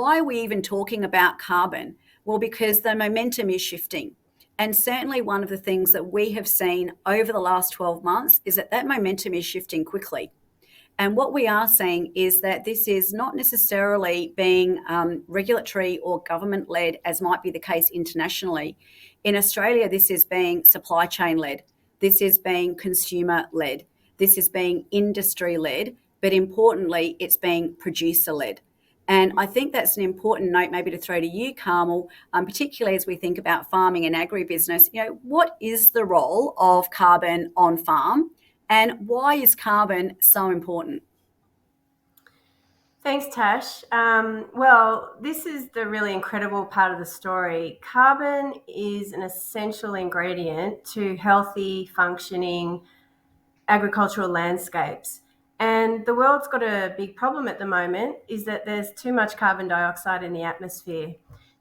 why are we even talking about carbon? Well, because the momentum is shifting. And certainly one of the things that we have seen over the last 12 months is that momentum is shifting quickly. And what we are saying is that this is not necessarily being regulatory or government-led, as might be the case internationally. In Australia, this is being supply chain-led. This is being consumer-led. This is being industry-led. But importantly, it's being producer-led. And I think that's an important note maybe to throw to you, Carmel, particularly as we think about farming and agribusiness. What is the role of carbon on farm, and why is carbon so important? Thanks, Tash. Well, this is the really incredible part of the story. Carbon is an essential ingredient to healthy, functioning agricultural landscapes. And the world's got a big problem at the moment, is that there's too much carbon dioxide in the atmosphere,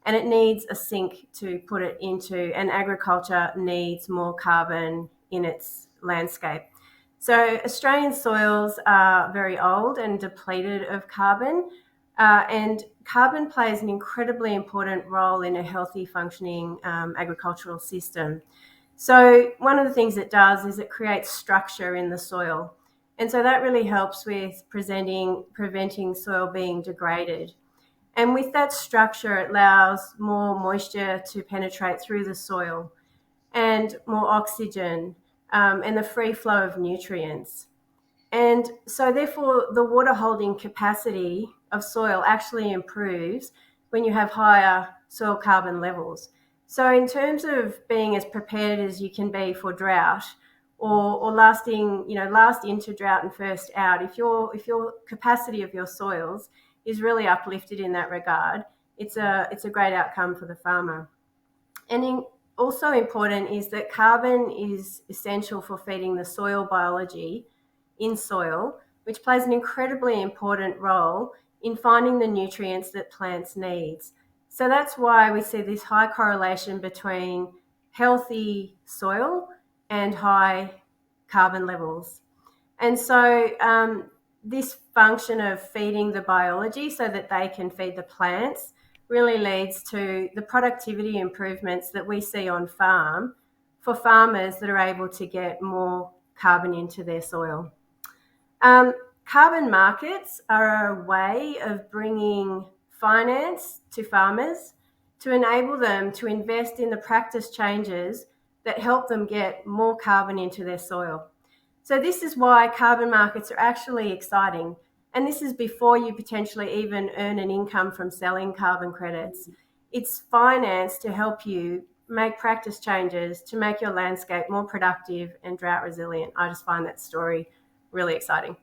and it needs a sink to put it into, and agriculture needs more carbon in its landscape. So Australian soils are very old and depleted of carbon, and carbon plays an incredibly important role in a healthy, functioning agricultural system. So one of the things it does is it creates structure in the soil. And so that really helps with preventing soil being degraded. And with that structure, it allows more moisture to penetrate through the soil and more oxygen and the free flow of nutrients. And so therefore, the water holding capacity of soil actually improves when you have higher soil carbon levels. So in terms of being as prepared as you can be for drought, or last into drought and first out, if your capacity of your soils is really uplifted in that regard, it's a great outcome for the farmer. And also important is that carbon is essential for feeding the soil biology in soil, which plays an incredibly important role in finding the nutrients that plants need. So that's why we see this high correlation between healthy soil and high carbon levels. And so this function of feeding the biology so that they can feed the plants really leads to the productivity improvements that we see on farm for farmers that are able to get more carbon into their soil. Carbon markets are a way of bringing finance to farmers to enable them to invest in the practice changes that help them get more carbon into their soil. So this is why carbon markets are actually exciting. And this is before you potentially even earn an income from selling carbon credits. It's finance to help you make practice changes to make your landscape more productive and drought resilient. I just find that story really exciting.